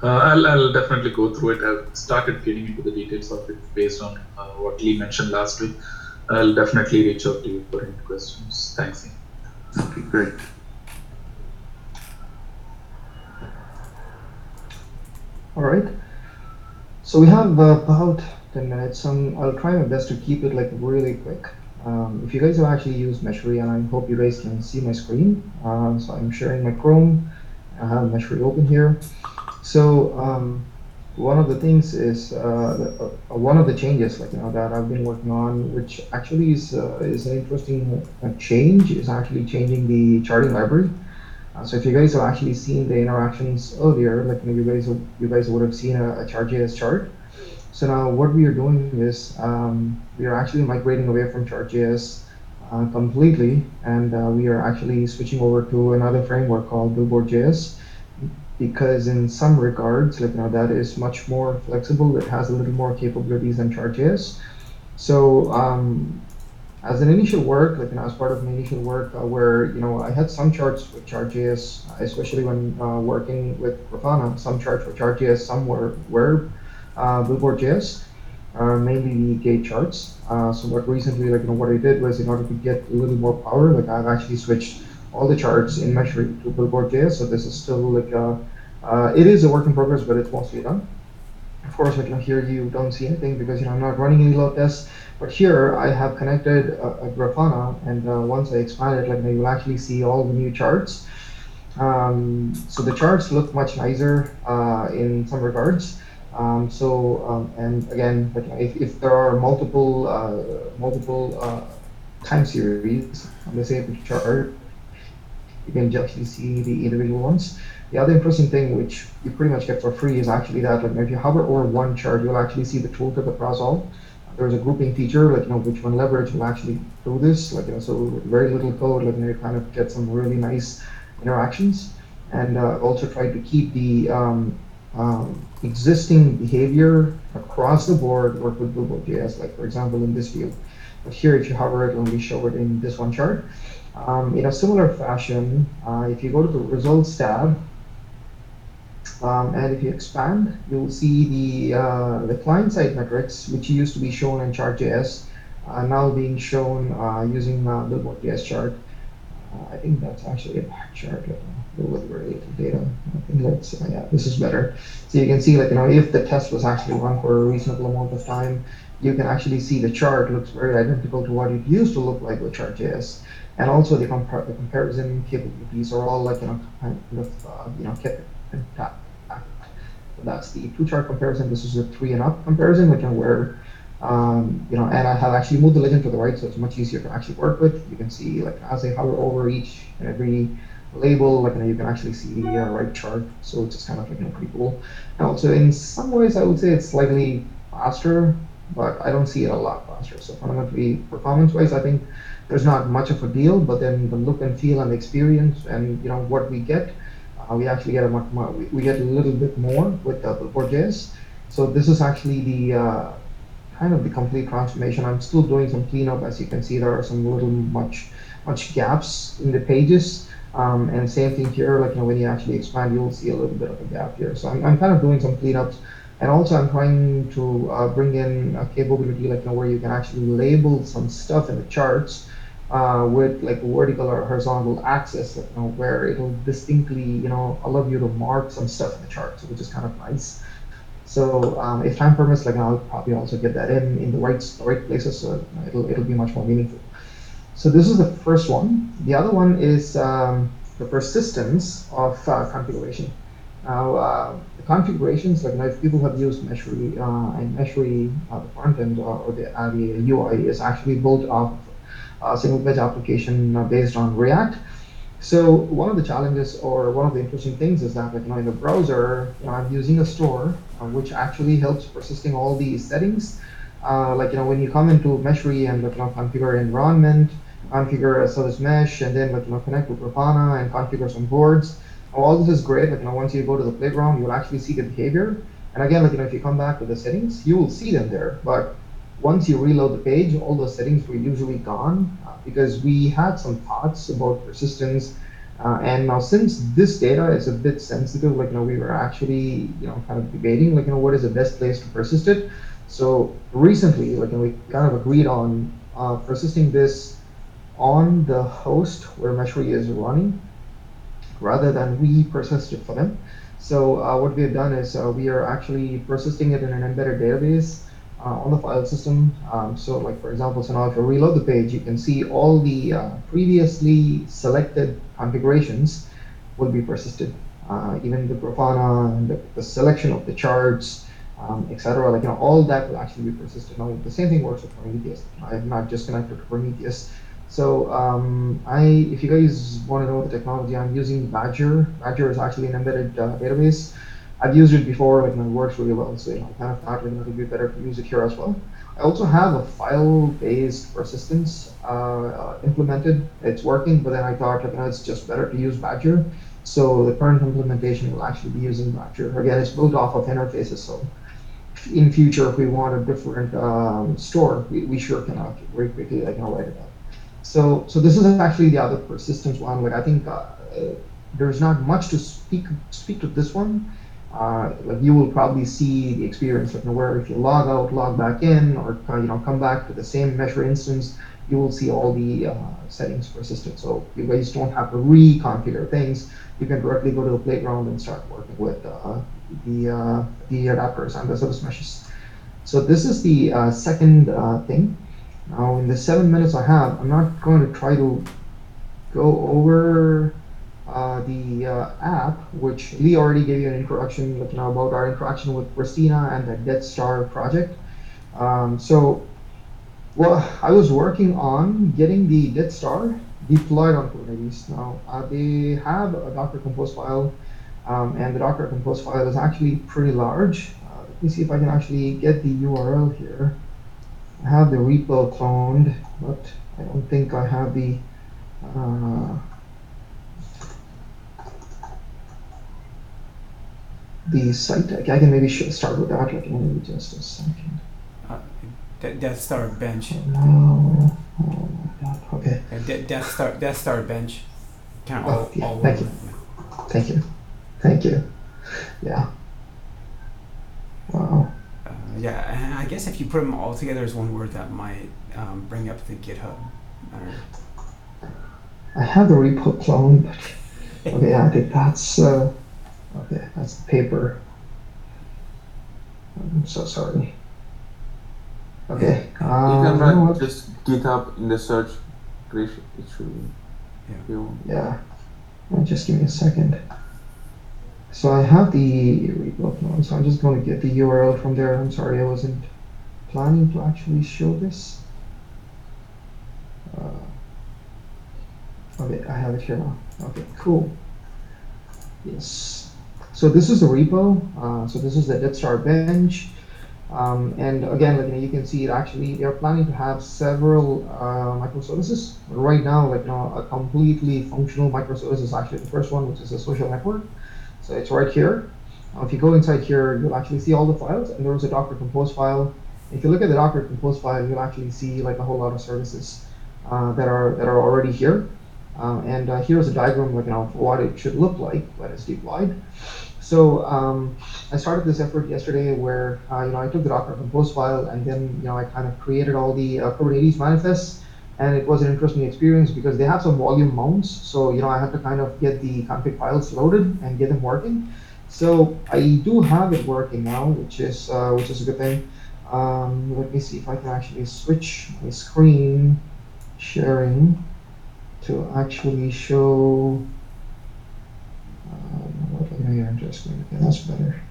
I'll definitely go through it. I've started getting into the details of it based on what Lee mentioned last week. I'll definitely reach out to you for any questions. Thanks, Lee. Okay, great. All right. So we have about 10 minutes. I'll try my best to keep it like really quick. If you guys have actually used Meshery, and I hope you guys can see my screen. So I'm sharing my Chrome. I have Meshery open here. So one of the things is one of the changes, like that I've been working on, which actually is an interesting change, is actually changing the charting library. So if you guys have actually seen the interactions earlier, like you guys would have seen a chart.js chart. So now what we are doing is we are actually migrating away from chart.js completely, and we are actually switching over to another framework called Billboard.js because in some regards, like that is much more flexible. It has a little more capabilities than chart.js. So as an initial work, like as part of my initial work, where I had some charts with chart.js, especially when working with Grafana, some charts were chart.js, some were Billboard.js, mainly the gate charts. So what recently, like what I did was in order to get a little more power, like I've actually switched all the charts in Meshery to Billboard.js. So this is still like it is a work in progress, but it's mostly done. Of course, like here you don't see anything because I'm not running any load tests. But here I have connected a Grafana, and once I expand it, like you will actually see all the new charts. So the charts look much nicer in some regards. And again, like if there are multiple time series on the same chart, you can just actually see the individual ones. The other interesting thing, which you pretty much get for free, is actually that like if you hover over one chart, you'll actually see the tooltip across all. There's a grouping feature, like which one leverage will actually do this, like so very little code, like you kind of get some really nice interactions, and also try to keep the existing behavior across the board work with Google.js, like for example in this view. But here, if you hover it, it'll only show it in this one chart. In a similar fashion, if you go to the results tab, and if you expand, you'll see the client-side metrics, which used to be shown in chart.js, now being shown using Billboard.js chart. I think that's actually a back chart. With related data. I think that's yeah, this is better. So you can see like if the test was actually run for a reasonable amount of time, you can actually see the chart looks very identical to what it used to look like with chart.js, and also the comparison capabilities are all like kind of kept intact. So that's the two chart comparison. This is a 3 and up comparison, which where and I have actually moved the legend to the right, so it's much easier to actually work with. You can see, like, as I hover over each and every label, like, you can actually see the right chart. So it's just kind of like, pretty cool. And also, in some ways, I would say it's slightly faster, but I don't see it a lot faster. So fundamentally, performance-wise, I think there's not much of a deal. But then the look and feel and experience, and what we get, we actually get a much more. We get a little bit more with Billboard.js. So this is actually the kind of the complete transformation. I'm still doing some cleanup. As you can see, there are some little much gaps in the pages. And same thing here, like when you actually expand, you'll see a little bit of a gap here. So I'm kind of doing some cleanups. And also I'm trying to bring in a capability like where you can actually label some stuff in the charts with like vertical or horizontal axis, like, where it'll distinctly, allow you to mark some stuff in the chart, which is kind of nice. So if time permits, like I'll probably also get that in the right places, so it'll be much more meaningful. So this is the first one. The other one is the persistence of configuration. Now the configurations, like if people have used Meshery and Meshery, the front end or the UI is actually built off a single page application based on React. So one of the challenges or one of the interesting things is that like in the browser, I'm using a store which actually helps persisting all these settings. Like when you come into Meshery and like configure environment, configure a service mesh, and then like connect with Grafana and configure some boards. All this is great. Like once you go to the playground, you'll actually see the behavior. And again, like if you come back to the settings, you will see them there. But once you reload the page, all those settings were usually gone because we had some thoughts about persistence. And now since this data is a bit sensitive, like, we were actually, kind of debating, like, what is the best place to persist it. So recently, like, we kind of agreed on persisting this on the host where Meshery is running rather than we persist it for them. So what we have done is we are actually persisting it in an embedded database on the file system. So like for example, so now if you reload the page, you can see all the previously selected configurations will be persisted. Even the Grafana and the selection of the charts, etc. Like all that will actually be persisted. Now the same thing works with Prometheus. I have not just connected to Prometheus. So if you guys want to know the technology, I'm using Badger. Badger is actually an embedded database. I've used it before, like, and it works really well. So I kind of thought like, it would be better to use it here as well. I also have a file-based persistence implemented. It's working, but then I thought like, it's just better to use Badger. So the current implementation will actually be using Badger. Again, it's built off of interfaces. So in future, if we want a different store, we sure can very quickly write it up. So this is actually the other persistence one. Like I think there's not much to speak to this one. Like you will probably see the experience like where if you log out, log back in, or come back to the same Meshery instance, you will see all the settings persisted. So you guys don't have to reconfigure things. You can directly go to the playground and start working with the adapters and the service meshes. So this is the second thing. Now, in the 7 minutes I have, I'm not going to try to go over the app, which Lee already gave you an introduction about our interaction with Christina and the Death Star project. Well, I was working on getting the Death Star deployed on Kubernetes. Now, they have a Docker Compose file, and the Docker Compose file is actually pretty large. Let me see if I can actually get the URL here. I have the repo cloned, but I don't think I have the site. I can maybe start with that. Like, maybe just a second. Death Star bench. No. Oh my God. Okay. Death Star bench. Kind of Oh, yeah. all Thank over. you. Thank you. Thank you. Yeah. Wow. Yeah, I guess if you put them all together as one word, that might bring up the GitHub. I have the repo clone, but okay, I think that's okay. That's the paper. I'm so sorry. Okay. You can you know write what? just GitHub in the search. It should be. Yeah. Just give me a second. So I have the repo clone, so I'm just going to get the URL from there. I'm sorry, I wasn't planning to actually show this. Okay, I have it here now. Okay, cool. Yes. So this is the repo. So this is the Death Star bench. And again, like you can see, it actually they are planning to have several microservices. Right now, a completely functional microservice is actually the first one, which is a social network. So it's right here. Now, if you go inside here, you'll actually see all the files, and there is a Docker Compose file. If you look at the Docker Compose file, you'll actually see like a whole lot of services that are already here. And here's a diagram for what it should look like when it's deployed. So I started this effort yesterday where I took the Docker Compose file and then I kind of created all the Kubernetes manifests, and it was an interesting experience because they have some volume mounts. So I had to kind of get the config files loaded and get them working. So I do have it working now, which is a good thing. Let me see if I can actually switch my screen sharing to actually show. Your interest screen. Okay, that's better.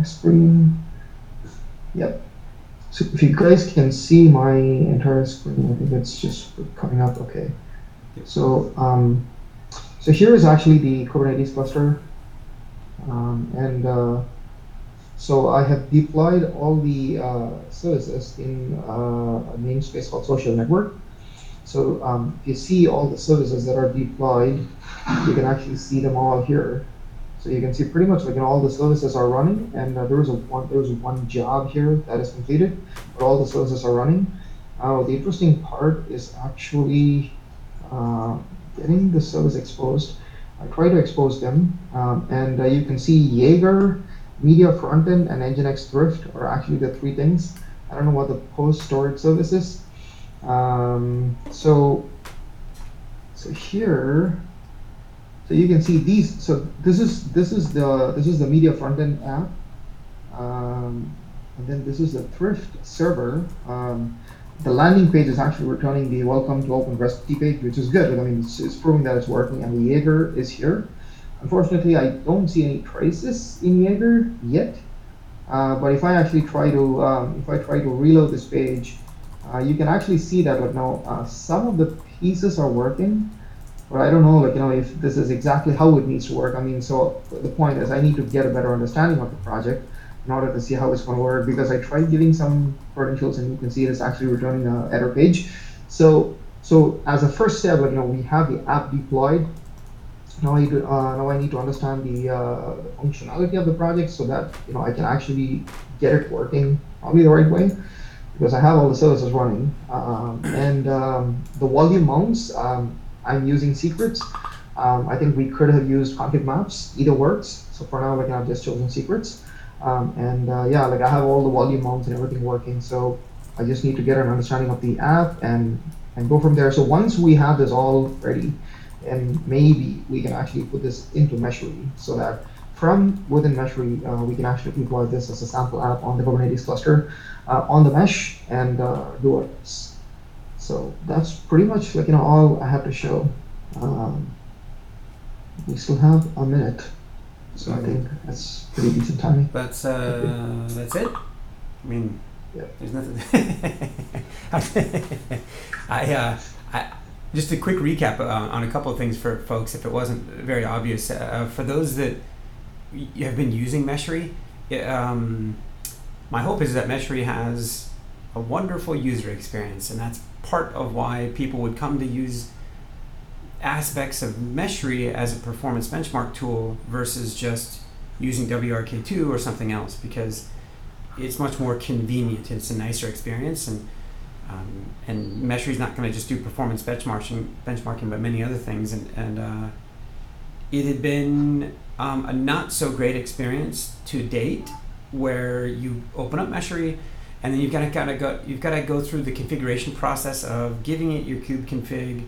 Screen. Yep. So if you guys can see my entire screen, I think it's just coming up. Okay. So so here is actually the Kubernetes cluster, and so I have deployed all the services in a namespace called social network. So if you see all the services that are deployed, you can actually see them all here. So you can see pretty much all the services are running, and there is one job here that is completed, but all the services are running. The interesting part is actually getting the service exposed. I try to expose them, and you can see Jaeger, Media Frontend, and Nginx Thrift are actually the three things. I don't know what the post storage service is. So here, So you can see these. So this is the media front end app, and then this is the thrift server. The landing page is actually returning the welcome to Open Recipe page, which is good. I mean, it's proving that it's working, and the Jaeger is here. Unfortunately, I don't see any traces in Jaeger yet. But if I actually try to reload this page, you can actually see that like now some of the pieces are working, but I don't know like if this is exactly how it needs to work. I mean, so the point is I need to get a better understanding of the project in order to see how it's going to work, because I tried giving some credentials and you can see it's actually returning an error page. So as a first step, like we have the app deployed. Now I need to understand the functionality of the project so that I can actually get it working probably the right way, because I have all the services running. And the volume mounts, I'm using secrets. I think we could have used config maps. Either works. So for now, I've just chosen secrets. Yeah, I have all the volume mounts and everything working. So I just need to get an understanding of the app and go from there. So once we have this all ready, and maybe we can actually put this into Meshery, so that from within Meshery, we can actually deploy this as a sample app on the Kubernetes cluster on the mesh and do this. So that's pretty much all I have to show. We still have a minute, so I think that's pretty decent timing. That's it. I mean, yeah. There's nothing. I just a quick recap on a couple of things for folks, if it wasn't very obvious. For those that have been using Meshery, my hope is that Meshery has a wonderful user experience, and that's part of why people would come to use aspects of Meshery as a performance benchmark tool versus just using WRK2 or something else, because it's much more convenient. It's a nicer experience, and Meshery's not going to just do performance benchmarking, but many other things. And it had been a not so great experience to date, where you open up Meshery, and then you've got to go through the configuration process of giving it your kube config,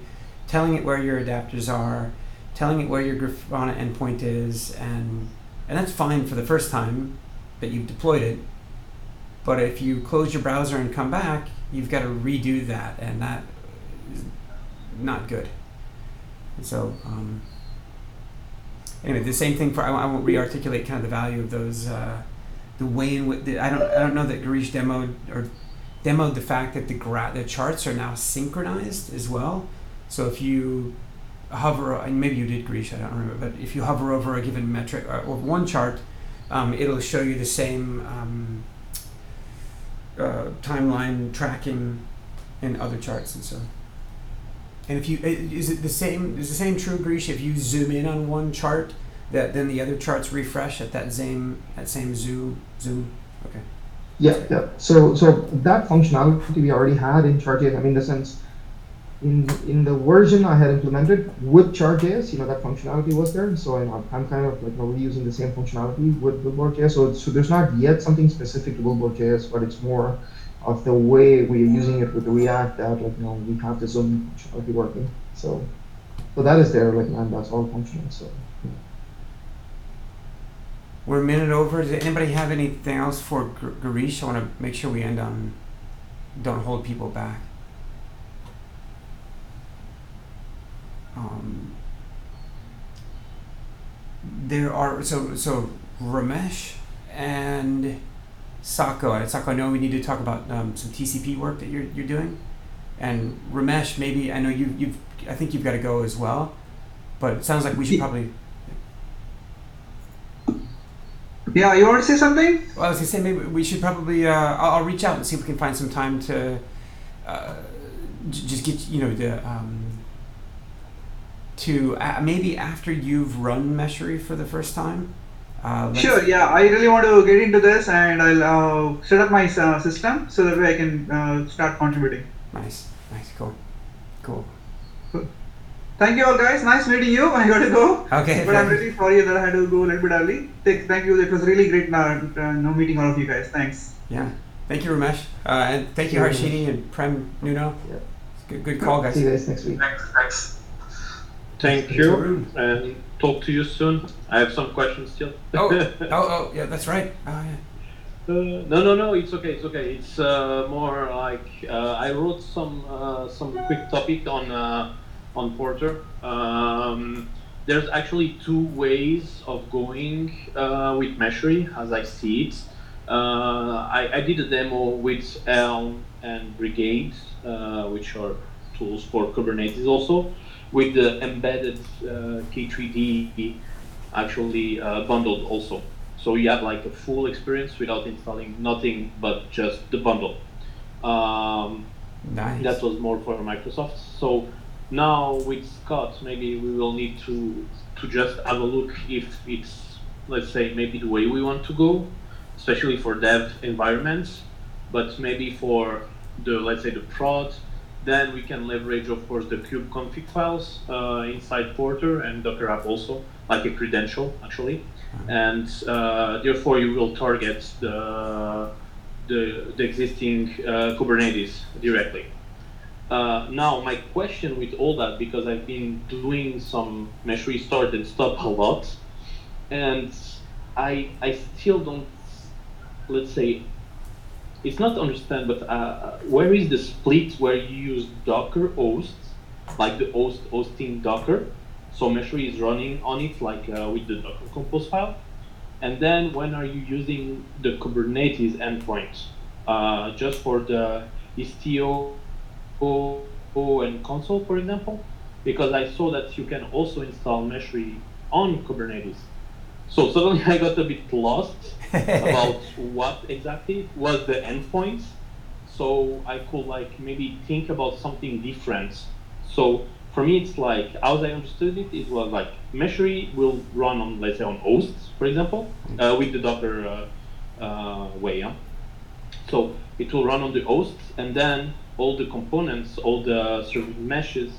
telling it where your adapters are, telling it where your Grafana endpoint is, and that's fine for the first time that you've deployed it. But if you close your browser and come back, you've got to redo that, and that is not good. And so, anyway, the same thing for I won't re-articulate kind of the value of those. The way in which I don't know that Girish demoed the fact that the charts are now synchronized as well. So if you hover, and maybe you did, Girish, I don't remember, but if you hover over a given metric or one chart, it'll show you the same timeline tracking in other charts and so. And if you is the same true, Girish? If you zoom in on one chart, that then the other charts refresh at that same zoom. Okay. Yeah. So that functionality we already had in Chart.js. I mean, in the sense, in the version I had implemented with Chart.js, that functionality was there. So I'm kind of reusing the same functionality with Billboard.js. So there's not yet something specific to Billboard.js, but it's more of the way we are using it with React that we have the zoom functionality working. So that is there, and that's all functional. So. Yeah. We're a minute over. Does anybody have anything else for Girish? I want to make sure we end on, don't hold people back. There are so Ramesh and Sako. Sako, I know we need to talk about some TCP work that you're doing, and Ramesh, maybe I know I think you've got to go as well, but it sounds like we should probably. Yeah, you want to say something? Well, I was gonna say maybe we should probably. I'll reach out and see if we can find some time to just get to maybe after you've run Meshery for the first time. Sure. Yeah, I really want to get into this, and I'll set up my system so that way I can start contributing. Nice. Cool. Thank you all, guys. Nice meeting you. I got to go. Okay. But I'm really sorry that I had to go a little bit early. Thank you. It was really great meeting all of you guys. Thanks. Yeah. Thank you, Ramesh. And thank you, Harshini and Prem Nuno. Yeah. Good call, guys. See you guys next week. Thanks. Thank you, and talk to you soon. I have some questions still. Yeah, that's right. Oh, yeah. No, it's okay, it's okay. It's more like I wrote some quick topic on Porter. There's actually two ways of going with Meshery, as I see it. I did a demo with Elm and Brigade, which are tools for Kubernetes also, with the embedded K3D actually bundled also. So you have like a full experience without installing nothing but just the bundle. Nice. That was more for Microsoft. So now with Scott, maybe we will need to just have a look if it's, let's say, maybe the way we want to go, especially for dev environments, but maybe for the, let's say, the prod, then we can leverage, of course, the kube config files inside Porter and Docker app also, like a credential actually, and therefore you will target the existing Kubernetes directly. Now, my question with all that, because I've been doing some Meshery start and stop a lot, and I still don't, let's say, it's not understand, but where is the split where you use Docker hosts, like the hosting Docker, so Meshery is running on it, like with the Docker compose file, and then when are you using the Kubernetes endpoint, just for the Istio and console, for example? Because I saw that you can also install Meshery on Kubernetes. So suddenly I got a bit lost about what exactly was the endpoint. So I could like maybe think about something different. So for me, it's like, as I understood it, it was like Meshery will run on, let's say, on hosts, for example, with the Docker way. Yeah? So it will run on the hosts, and then all the components, all the service meshes,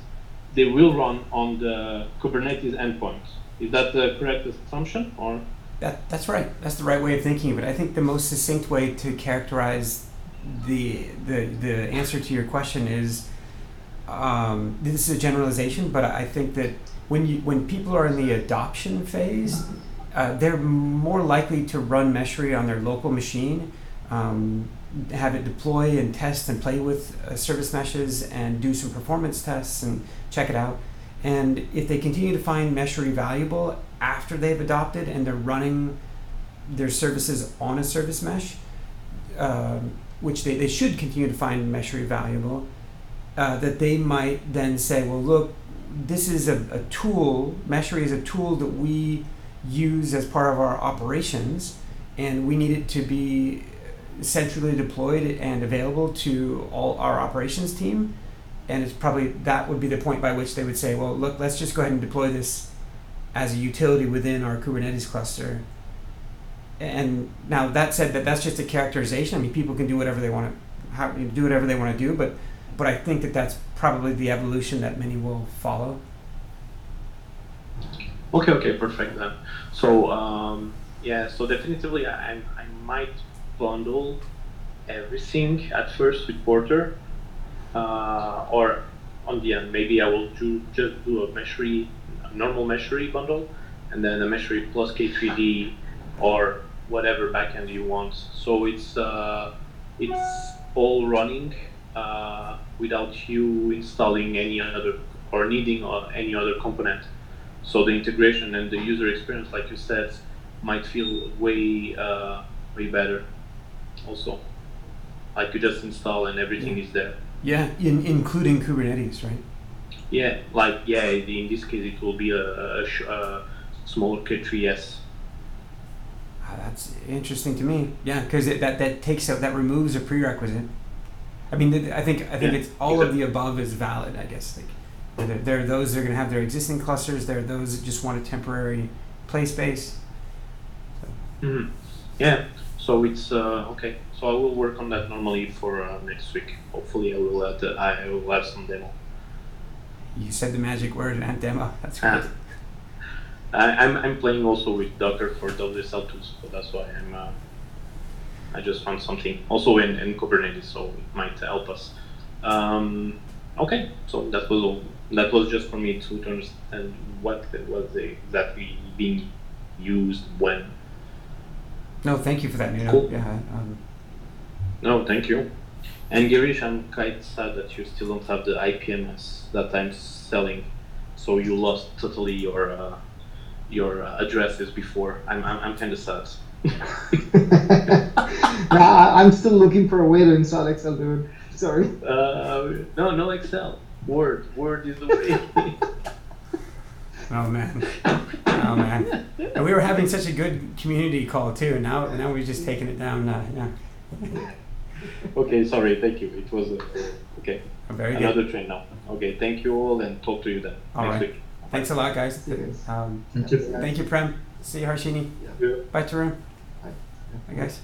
they will run on the Kubernetes endpoint. Is that the correct assumption, or? That's right. That's the right way of thinking of it. I think the most succinct way to characterize the answer to your question is this is a generalization, but I think that when people are in the adoption phase, they're more likely to run Meshery on their local machine, have it deploy and test and play with service meshes and do some performance tests and check it out. And if they continue to find Meshery valuable after they've adopted and they're running their services on a service mesh, which they should continue to find Meshery valuable, that they might then say, well, look, this is a tool, Meshery is a tool that we use as part of our operations, and we need it to be centrally deployed and available to all our operations team. And it's probably, that would be the point by which they would say, well, look, let's just go ahead and deploy this as a utility within our Kubernetes cluster. And now that said, that's just a characterization. I mean, people can do whatever they want to, do whatever they want to do, but I think that that's probably the evolution that many will follow. Okay, perfect then. So yeah, so definitively I might bundle everything at first with Porter. Or on the end, maybe I will just do a normal Meshery bundle, and then a Meshery plus K3D or whatever backend you want. So it's all running without you installing any other or needing any other component. So the integration and the user experience, like you said, might feel way better. Also, like you just install and everything is there. Yeah, including Kubernetes, right? Yeah, in this case it will be a smaller K3S. That's interesting to me. Yeah, because that takes out, that removes a prerequisite. I mean, I think it's all of the above is valid. I guess like there are those that are going to have their existing clusters. There are those that just want a temporary play space. So. Mm-hmm. Yeah. So it's okay. So I will work on that normally for next week. Hopefully, I will have some demo. You said the magic word, and demo. That's great. I'm playing also with Docker for WSL tools, so that's why I just found something also in Kubernetes, so it might help us. Okay, so that was all. That was just for me to understand what was exactly being used when. No, thank you for that, Nuno. Cool. Yeah. No, thank you. And Girish, I'm quite sad that you still don't have the IPMS that I'm selling. So you lost totally your addresses before. I'm kind of sad. I'm still looking for a way to install Excel, dude. Sorry. No Excel. Word is the way. Oh man. Oh man. And we were having such a good community call too. Now we're just taking it down. Yeah. Okay, sorry. Thank you. It was okay. Very good. Another train now. Okay, thank you all, and talk to you then All next right. week. Thanks a lot, guys. Yes. Thank you, Prem. See you, Harshini. Yeah. Bye, Tarun. Bye. Bye, guys.